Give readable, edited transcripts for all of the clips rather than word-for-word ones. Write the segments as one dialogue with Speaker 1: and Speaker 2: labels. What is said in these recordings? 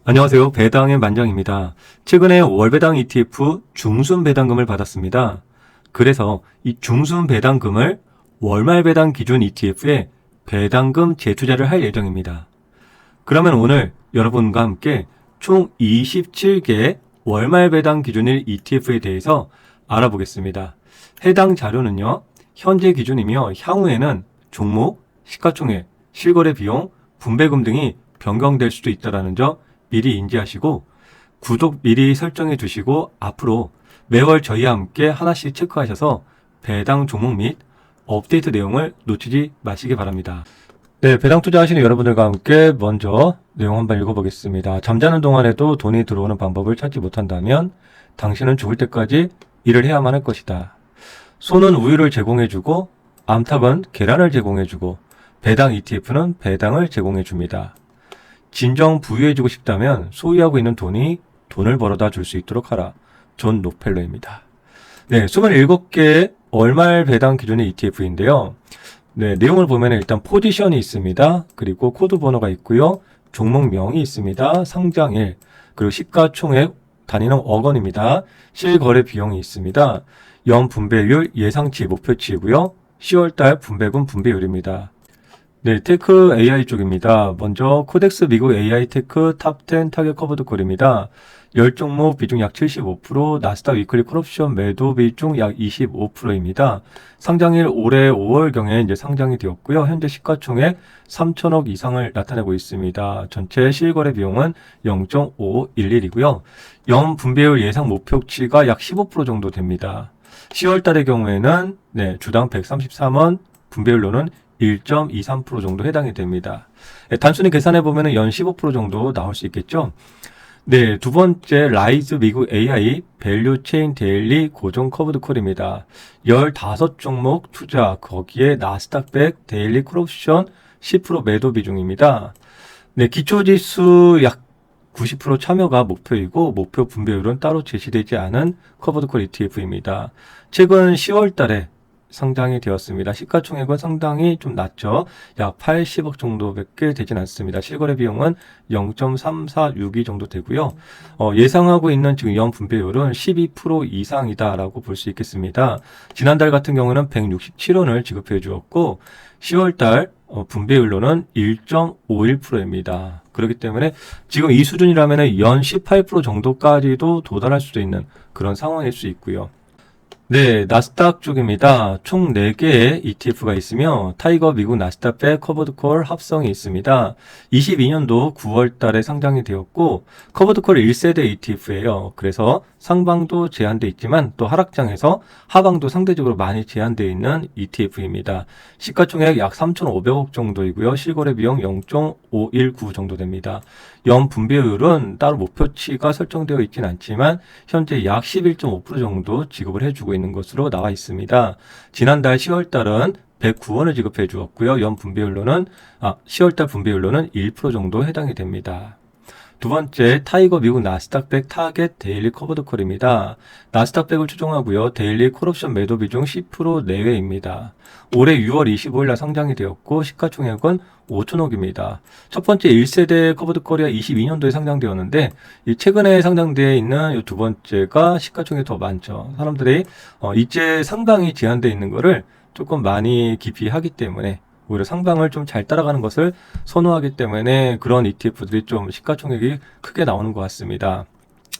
Speaker 1: 안녕하세요. 배당의 만장입니다. 최근에 월배당 ETF 중순 배당금을 받았습니다. 그래서 이 중순 배당금을 월말 배당 기준 ETF에 배당금 재투자를 할 예정입니다. 그러면 오늘 여러분과 함께 총 27개 월말 배당 기준일 ETF에 대해서 알아보겠습니다. 해당 자료는요, 현재 기준이며 향후에는 종목, 시가총액, 실거래 비용, 분배금 등이 변경될 수도 있다는 점 미리 인지하시고 구독 미리 설정해 두시고 앞으로 매월 저희와 함께 하나씩 체크하셔서 배당 종목 및 업데이트 내용을 놓치지 마시기 바랍니다. 네, 배당 투자하시는 여러분들과 함께 먼저 내용 한번 읽어보겠습니다. 잠자는 동안에도 돈이 들어오는 방법을 찾지 못한다면 당신은 죽을 때까지 일을 해야만 할 것이다. 소는 우유를 제공해주고 암탉은 계란을 제공해주고 배당 ETF는 배당을 제공해줍니다. 진정 부유해지고 싶다면 소유하고 있는 돈을 벌어다 줄 수 있도록 하라. 존 록펠러입니다. 네, 27개의 월말 배당 기준의 ETF인데요. 네, 내용을 보면 일단 포지션이 있습니다. 그리고 코드 번호가 있고요. 종목명이 있습니다. 상장일, 그리고 시가총액 단위는 억 원입니다. 실거래 비용이 있습니다. 연 분배율 예상치 목표치이고요. 10월달 분배금 분배율입니다. 네, 테크 AI 쪽입니다. 먼저 코덱스 미국 AI 테크 탑10 타겟 커버드 콜입니다. 10종목 비중 약 75%, 나스닥 위클리 콜옵션 매도 비중 약 25%입니다. 상장일 올해 5월경에 이제 상장이 되었고요. 현재 시가총액 3천억 이상을 나타내고 있습니다. 전체 실거래 비용은 0.511이고요. 연 분배율 예상 목표치가 약 15% 정도 됩니다. 10월 달의 경우에는 주당 133원, 분배율로는 1.23% 정도 해당이 됩니다. 단순히 계산해 보면 연 15% 정도 나올 수 있겠죠. 네, 두 번째 라이즈 미국 AI 밸류 체인 데일리 고정 커브드 콜입니다. 15종목 투자, 거기에 나스닥 100 데일리 콜옵션 10% 매도 비중입니다. 네, 기초지수 약 90% 참여가 목표이고 목표 분배율은 따로 제시되지 않은 커버드 콜 ETF입니다. 최근 10월 달에 상장이 되었습니다. 시가총액은 상당히 좀 낮죠. 약 80억 정도밖에 되진 않습니다. 실거래 비용은 0.346이 정도 되고요. 예상하고 있는 지금 연 분배율은 12% 이상이다라고 볼 수 있겠습니다. 지난달 같은 경우는 167원을 지급해 주었고 10월달 분배율로는 1.51%입니다. 그렇기 때문에 지금 이 수준이라면 연 18% 정도까지도 도달할 수도 있는 그런 상황일 수 있고요. 네, 나스닥 쪽입니다. 총 4개의 ETF가 있으며 타이거 미국 나스닥 100 커버드 콜 합성이 있습니다. 22년도 9월 달에 상장이 되었고 커버드 콜 1세대 ETF예요. 그래서 상방도 제한되어 있지만 또 하락장에서 하방도 상대적으로 많이 제한되어 있는 ETF입니다. 시가총액 약 3,500억 정도이고요. 실거래 비용 0.519 정도 됩니다. 연 분배율은 따로 목표치가 설정되어 있진 않지만 현재 약 11.5% 정도 지급을 해주고 있는 것으로 나와 있습니다. 지난달 10월 달은 109원을 지급해 주었고요. 연 분배율로는 10월달 분배율로는 1% 정도 해당이 됩니다. 두 번째, 타이거 미국 나스닥 100 타겟 데일리 커버드 콜입니다. 나스닥 100을 추종하고요. 데일리 콜옵션 매도 비중 10% 내외입니다. 올해 6월 25일 날 상장이 되었고 시가총액은 5천억입니다. 첫 번째 1세대 커버드 콜이 22년도에 상장되었는데 최근에 상장되어 있는 이 두 번째가 시가총액이 더 많죠. 사람들이 이제 상방이 제한되어 있는 거를 조금 많이 깊이 하기 때문에 오히려 상방을 좀 잘 따라가는 것을 선호하기 때문에 그런 ETF들이 좀 시가총액이 크게 나오는 것 같습니다.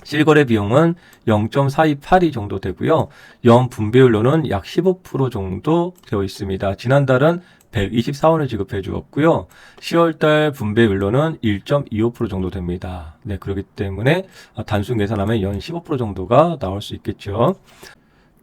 Speaker 1: 실거래 비용은 0.428이 정도 되고요. 연 분배율로는 약 15% 정도 되어 있습니다. 지난달은 124원을 지급해 주었고요. 10월달 분배율로는 1.25% 정도 됩니다. 네, 그렇기 때문에 단순 계산하면 연 15% 정도가 나올 수 있겠죠.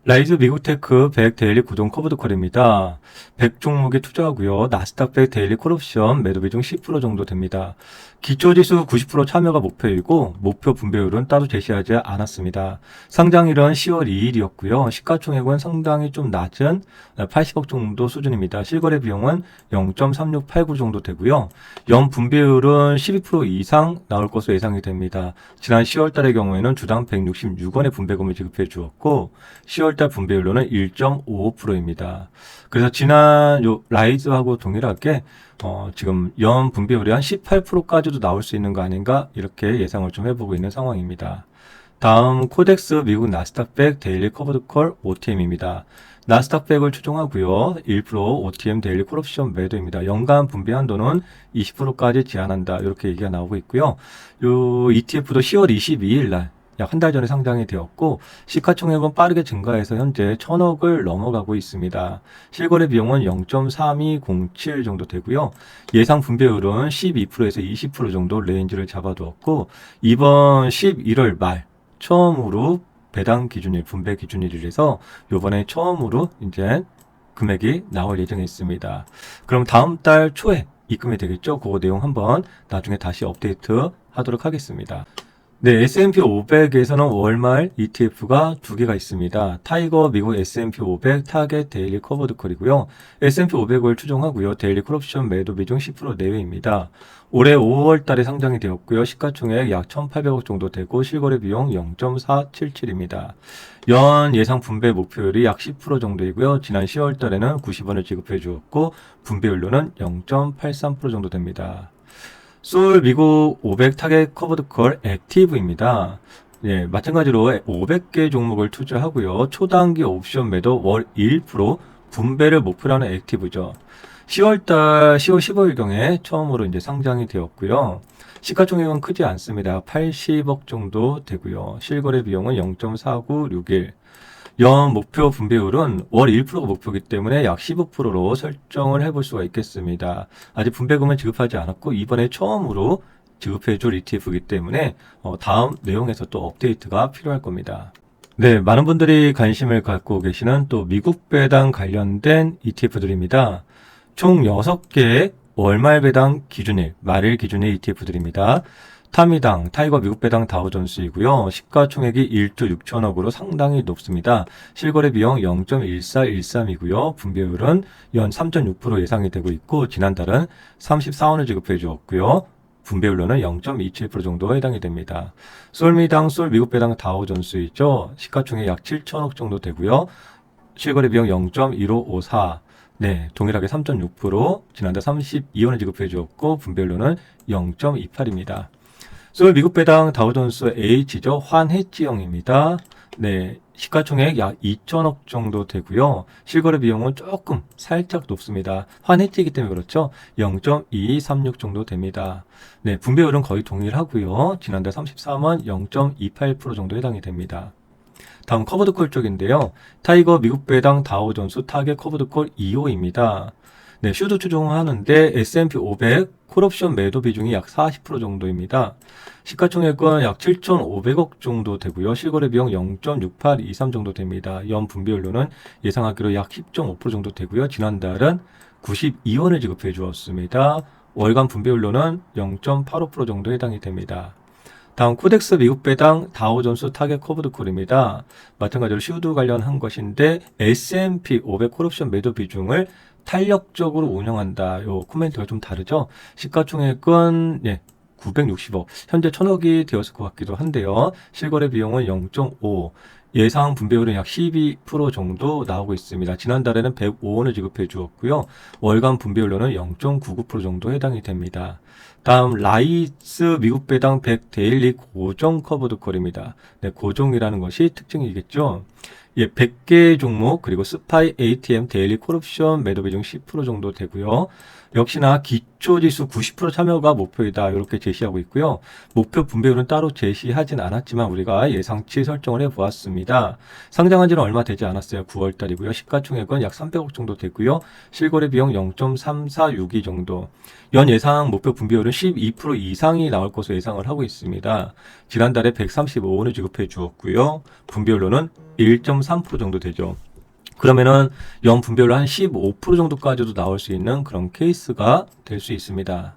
Speaker 1: 라이즈 미국테크 100 데일리 구동 커브드 콜입니다. 100 종목에 투자하고요. 나스닥 100 데일리 콜옵션 매도 비중 10% 정도 됩니다. 기초지수 90% 참여가 목표이고 목표 분배율은 따로 제시하지 않았습니다. 상장일은 10월 2일이었고요. 시가총액은 상당히 좀 낮은 80억 정도 수준입니다. 실거래 비용은 0.3689 정도 되고요. 연 분배율은 12% 이상 나올 것으로 예상이 됩니다. 지난 10월 달의 경우에는 주당 166원의 분배금을 지급해 주었고 10월달 분배율로는 1.55%입니다. 그래서 지난 요 라이즈하고 동일하게 지금 연 분배율이 한 18%까지도 나올 수 있는 거 아닌가 이렇게 예상을 좀 해보고 있는 상황입니다. 다음 코덱스 미국 나스닥 100 데일리 커버드 콜 OTM입니다. 나스닥 100을 추종하고요. 1% OTM 데일리 콜 옵션 매도입니다. 연간 분배 한도는 20%까지 제한한다. 이렇게 얘기가 나오고 있고요. 요 ETF도 10월 22일 날 약 한 달 전에 상장이 되었고 시가총액은 빠르게 증가해서 현재 1000억을 넘어가고 있습니다. 실거래 비용은 0.3207 정도 되고요. 예상 분배율은 12%에서 20% 정도 레인지를 잡아두었고 이번 11월 말 처음으로 배당 기준일, 분배 기준일이라서 요번에 처음으로 이제 금액이 나올 예정에 있습니다. 그럼 다음 달 초에 입금이 되겠죠? 그거 내용 한번 나중에 다시 업데이트 하도록 하겠습니다. 네, S&P 500에서는 월말 ETF가 두 개가 있습니다. 타이거 미국 S&P 500 타겟 데일리 커버드 콜이고요. S&P 500을 추종하고요. 데일리 콜옵션 매도 비중 10% 내외입니다. 올해 5월 달에 상장이 되었고요. 시가총액 약 1,800억 정도 되고 실거래 비용 0.477입니다. 연 예상 분배 목표율이 약 10% 정도이고요. 지난 10월 달에는 90원을 지급해 주었고 분배율로는 0.83% 정도 됩니다. 솔 미국 500 타겟 커버드 콜 액티브입니다. 예, 마찬가지로 500개 종목을 투자하고요. 초단기 옵션 매도 월 1% 분배를 목표로 하는 액티브죠. 10월 15일경에 처음으로 이제 상장이 되었고요. 시가총액은 크지 않습니다. 80억 정도 되고요. 실거래 비용은 0.4961. 연 목표 분배율은 월 1%가 목표이기 때문에 약 15%로 설정을 해볼 수가 있겠습니다. 아직 분배금은 지급하지 않았고 이번에 처음으로 지급해줄 ETF이기 때문에 다음 내용에서 또 업데이트가 필요할 겁니다. 네, 많은 분들이 관심을 갖고 계시는 또 미국 배당 관련된 ETF들입니다. 총 6개의 월말 배당 기준일, 말일 기준의 ETF들입니다. 타미당, 타이거 미국 배당 다우존스이고요. 시가총액이 1조 6천억으로 상당히 높습니다. 실거래 비용 0.1413이고요. 분배율은 연 3.6% 예상이 되고 있고 지난달은 34원을 지급해 주었고요. 분배율로는 0.27% 정도 해당이 됩니다. 솔미당, 솔 미국 배당 다우존스이죠. 시가총액 약 7천억 정도 되고요. 실거래 비용 0.1554. 네, 동일하게 3.6%, 지난달 32원을 지급해 주었고 분배율로는 0.28입니다. 솔 미국 배당 다우존스 H죠. 환해지형입니다. 네, 시가총액 약 2천억 정도 되고요. 실거래 비용은 조금 살짝 높습니다. 환해지이기 때문에 그렇죠. 0.2236 정도 됩니다. 네, 분배율은 거의 동일하고요. 지난달 33원 0.28% 정도 해당이 됩니다. 다음 커버드콜 쪽인데요. 타이거 미국 배당 다우존스 타겟 커버드콜 2호입니다. 네, 슈도 추종하는데 S&P 500 콜옵션 매도 비중이 약 40% 정도입니다. 시가총액은 약 7,500억 정도 되고요. 실거래 비용 0.6823 정도 됩니다. 연 분배율로는 예상하기로 약 10.5% 정도 되고요. 지난달은 92원을 지급해 주었습니다. 월간 분배율로는 0.85% 정도 해당이 됩니다. 다음 코덱스 미국 배당 다우존스 타겟 커버드 콜입니다. 마찬가지로 슈도 관련한 것인데 S&P 500 콜옵션 매도 비중을 탄력적으로 운영한다. 요 코멘트가 좀 다르죠. 시가총액은 960억, 현재 1000억이 되었을 것 같기도 한데요. 실거래 비용은 0.5, 예상 분배율은 약 12% 정도 나오고 있습니다. 지난달에는 105원을 지급해 주었고요. 월간 분배율로는 0.99% 정도 해당이 됩니다. 다음 라이스 미국 배당 100 데일리 고정 커버드 콜입니다. 네, 고정이라는 것이 특징이겠죠. 100개 종목 그리고 스파이 ATM 데일리 콜옵션 매도 비중 10% 정도 되고요. 역시나 기초지수 90% 참여가 목표이다. 이렇게 제시하고 있고요. 목표 분배율은 따로 제시하진 않았지만 우리가 예상치 설정을 해보았습니다. 상장한 지는 얼마 되지 않았어요. 9월 달이고요. 시가총액은 약 300억 정도 되고요. 실거래 비용 0.3462 정도. 연 예상 목표 분배율은 12% 이상이 나올 것으로 예상을 하고 있습니다. 지난달에 135원을 지급해 주었고요. 분배율로는 1.3% 정도 되죠. 그러면은 연 분배율로 한 15% 정도까지도 나올 수 있는 그런 케이스가 될 수 있습니다.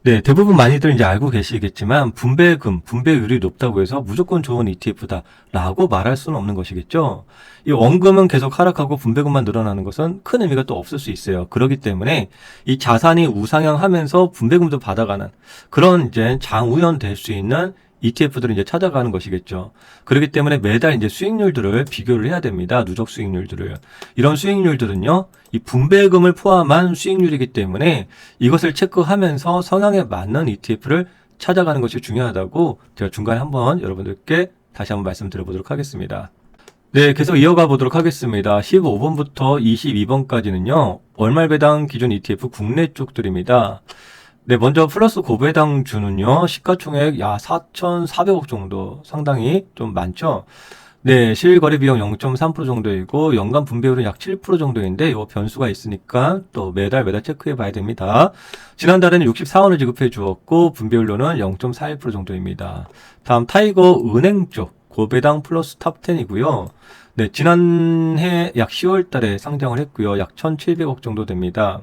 Speaker 1: 네, 대부분 많이들 이제 알고 계시겠지만 분배율이 높다고 해서 무조건 좋은 ETF다라고 말할 수는 없는 것이겠죠. 이 원금은 계속 하락하고 분배금만 늘어나는 것은 큰 의미가 또 없을 수 있어요. 그렇기 때문에 이 자산이 우상향하면서 분배금도 받아가는 그런 이제 장우연 될 수 있는 ETF들을 이제 찾아가는 것이겠죠. 그렇기 때문에 매달 이제 수익률들을 비교를 해야 됩니다. 누적 수익률들을. 이런 수익률들은요, 이 분배금을 포함한 수익률이기 때문에 이것을 체크하면서 성향에 맞는 ETF를 찾아가는 것이 중요하다고 제가 중간에 한번 여러분들께 다시 한번 말씀드려보도록 하겠습니다. 네, 계속 이어가 보도록 하겠습니다. 15번부터 22번까지는요, 월말 배당 기준 ETF 국내 쪽들입니다. 네, 먼저 플러스 고배당주는요, 시가총액 약 4,400억 정도, 상당히 좀 많죠. 네, 실거래 비용 0.3% 정도이고 연간 분배율은 약 7% 정도인데 이 변수가 있으니까 또 매달 체크해 봐야 됩니다. 지난달에는 64원을 지급해 주었고 분배율로는 0.41% 정도입니다. 다음 타이거 은행 쪽 고배당 플러스 탑10이고요. 네, 지난해 약 10월 달에 상장을 했고요. 약 1,700억 정도 됩니다.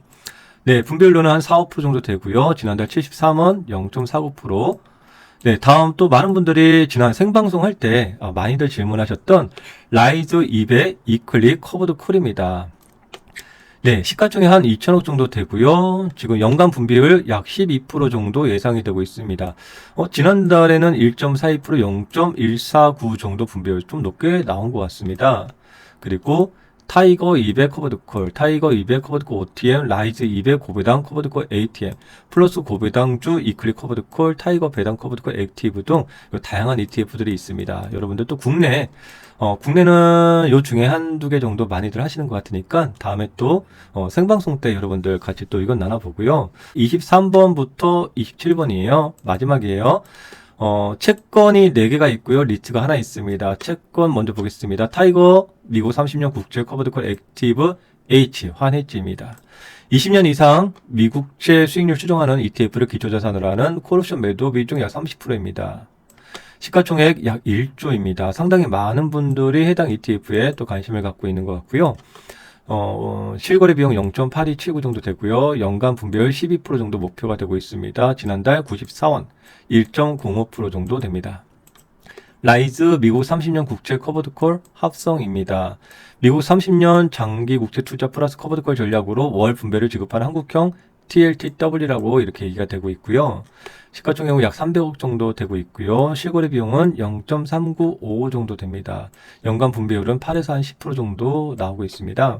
Speaker 1: 네, 분배율로는 한 4, 5% 정도 되고요. 지난달 73원 0.49%. 네, 다음 또 많은 분들이 지난 생방송 할 때 많이들 질문하셨던 라이즈 200 이클릭 커버드 콜입니다. 네, 시가총액 한 2천억 정도 되고요. 지금 연간 분배율 약 12% 정도 예상이 되고 있습니다. 지난달에는 1.42%, 0.149 정도 분배율 좀 높게 나온 것 같습니다. 그리고 타이거 200 커버드콜, 타이거 200 커버드콜 OTM, 라이즈 200 고배당 커버드콜 ATM, 플러스 고배당주 이클릭 커버드콜, 타이거 배당 커버드콜 액티브 등 다양한 ETF들이 있습니다. 여러분들 또 국내는 요 중에 한두 개 정도 많이들 하시는 것 같으니까 다음에 또 생방송 때 여러분들 같이 또 이건 나눠보고요. 23번부터 27번이에요. 마지막이에요. 채권이 4개가 있고요. 리츠가 하나 있습니다. 채권 먼저 보겠습니다. 타이거 미국 30년 국채 커버드콜 액티브 H 환해지입니다. 20년 이상 미국채 수익률 추정하는 ETF를 기초자산으로 하는 콜옵션 매도 비중 약 30%입니다. 시가총액 약 1조입니다. 상당히 많은 분들이 해당 ETF에 또 관심을 갖고 있는 것 같고요. 실거래 비용 0.8279 정도 되고요. 연간 분배율 12% 정도 목표가 되고 있습니다. 지난달 94원 1.05% 정도 됩니다. 라이즈 미국 30년 국채 커버드콜 합성입니다. 미국 30년 장기 국채 투자 플러스 커버드콜 전략으로 월 분배를 지급하는 한국형 TLTW라고 이렇게 얘기가 되고 있고요. 시가총액은 약 300억 정도 되고 있고요. 실거래 비용은 0.3955 정도 됩니다. 연간 분배율은 8에서 한 10% 정도 나오고 있습니다.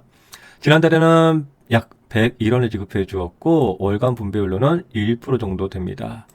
Speaker 1: 지난달에는 약 101원을 지급해 주었고 월간 분배율로는 1% 정도 됩니다.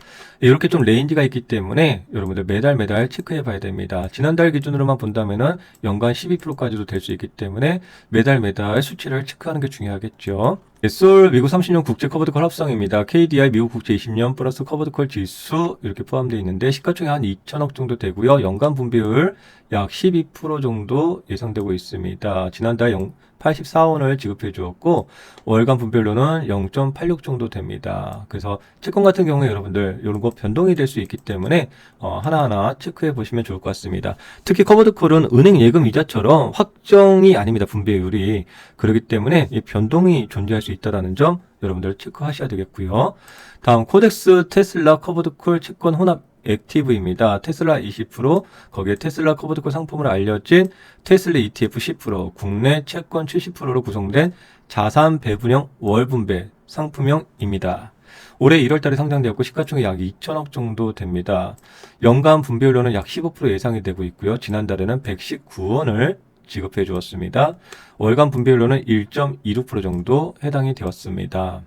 Speaker 1: 이렇게 좀 레인지가 있기 때문에 여러분들 매달 체크해 봐야 됩니다. 지난달 기준으로만 본다면은 연간 12%까지도 될 수 있기 때문에 매달 수치를 체크하는 게 중요하겠죠. 솔 미국 30년 국제 커버드콜 합성입니다. KDI 미국 국제 20년 플러스 커버드콜 지수 이렇게 포함되어 있는데 시가총액 한 2천억 정도 되고요. 연간 분배율 약 12% 정도 예상되고 있습니다. 지난달 84원을 지급해 주었고 월간 분배율로는 0.86 정도 됩니다. 그래서 채권 같은 경우에 여러분들 이런 거 변동이 될 수 있기 때문에 하나하나 체크해 보시면 좋을 것 같습니다. 특히 커버드콜은 은행 예금 이자처럼 확정이 아닙니다. 분배율이. 그렇기 때문에 이 변동이 존재할 수 있다는 점 여러분들 체크하셔야 되겠고요. 다음 코덱스 테슬라 커버드콜 채권 혼합 액티브입니다. 테슬라 20%, 거기에 테슬라 커버드콜 상품으로 알려진 테슬라 ETF 10%, 국내 채권 70%로 구성된 자산 배분형 월분배 상품형입니다. 올해 1월달에 상장되었고 시가총액 약 2천억 정도 됩니다. 연간 분배율로는 약 15% 예상이 되고 있고요. 지난달에는 119원을 지급해 주었습니다. 월간 분배율로는 1.26% 정도 해당이 되었습니다.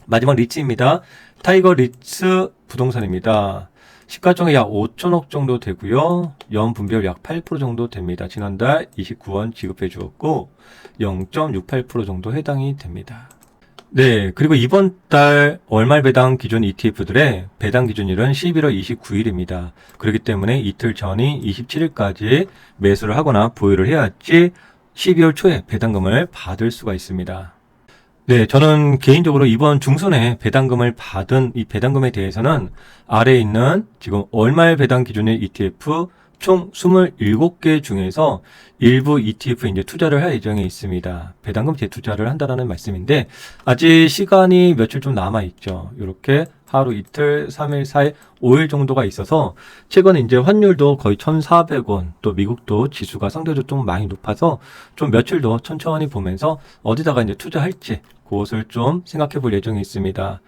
Speaker 1: 마지막 리츠입니다. 타이거 리츠 부동산입니다. 시가총액 약 5천억 정도 되고요. 연 분배율 약 8% 정도 됩니다. 지난달 29원 지급해 주었고 0.68% 정도 해당이 됩니다. 네, 그리고 이번 달 월말 배당 기준 ETF들의 배당 기준일은 11월 29일입니다. 그렇기 때문에 이틀 전인 27일까지 매수를 하거나 보유를 해야지 12월 초에 배당금을 받을 수가 있습니다. 네, 저는 개인적으로 이번 중순에 배당금을 받은 이 배당금에 대해서는 아래에 있는 지금 월말 배당 기준의 ETF 총 27개 중에서 일부 ETF 이제 투자를 할 예정에 있습니다. 배당금 재투자를 한다라는 말씀인데 아직 시간이 며칠 좀 남아 있죠. 이렇게 하루 이틀, 3일, 4일, 5일 정도가 있어서 최근에 이제 환율도 거의 1,400원, 또 미국도 지수가 상대적으로 좀 많이 높아서 좀 며칠 더 천천히 보면서 어디다가 이제 투자할지 그것을 좀 생각해 볼 예정이 있습니다.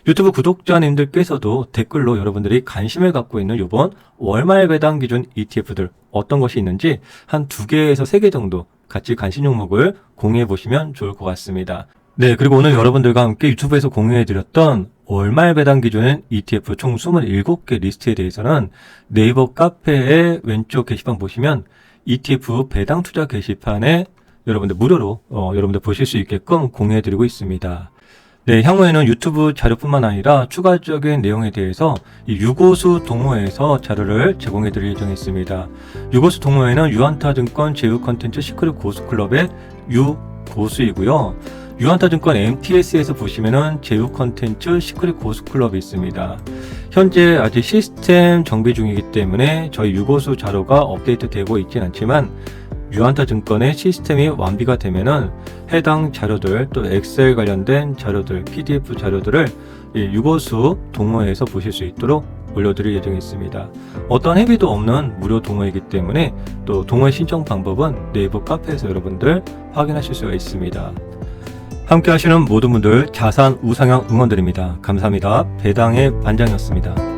Speaker 1: 유튜브 구독자님들께서도 댓글로 여러분들이 관심을 갖고 있는 이번 월말 배당 기준 ETF들 어떤 것이 있는지 한 2개에서 3개 정도 같이 관심 종목을 공유해 보시면 좋을 것 같습니다. 네, 그리고 오늘 여러분들과 함께 유튜브에서 공유해 드렸던 월말 배당 기준 ETF 총 27개 리스트에 대해서는 네이버 카페의 왼쪽 게시판 보시면 ETF 배당 투자 게시판에 여러분들 무료로 여러분들 보실 수 있게끔 공유해 드리고 있습니다. 네, 향후에는 유튜브 자료뿐만 아니라 추가적인 내용에 대해서 이 유고수 동호회에서 자료를 제공해 드릴 예정이있습니다. 유고수 동호회는 유한타증권 제휴 컨텐츠 시크릿 고수클럽의 유고수이고요. 유한타증권 MTS에서 보시면은 제휴 컨텐츠 시크릿 고수클럽이 있습니다. 현재 아직 시스템 정비 중이기 때문에 저희 유고수 자료가 업데이트 되고 있진 않지만 유한타증권의 시스템이 완비가 되면은 해당 자료들 또 엑셀 관련된 자료들, PDF 자료들을 유고수 동호회에서 보실 수 있도록 올려드릴 예정이 있습니다. 어떤 회비도 없는 무료 동호회이기 때문에 또 동호회 신청 방법은 네이버 카페에서 여러분들 확인하실 수가 있습니다. 함께 하시는 모든 분들 자산 우상향 응원드립니다. 감사합니다. 배당의 반장이었습니다.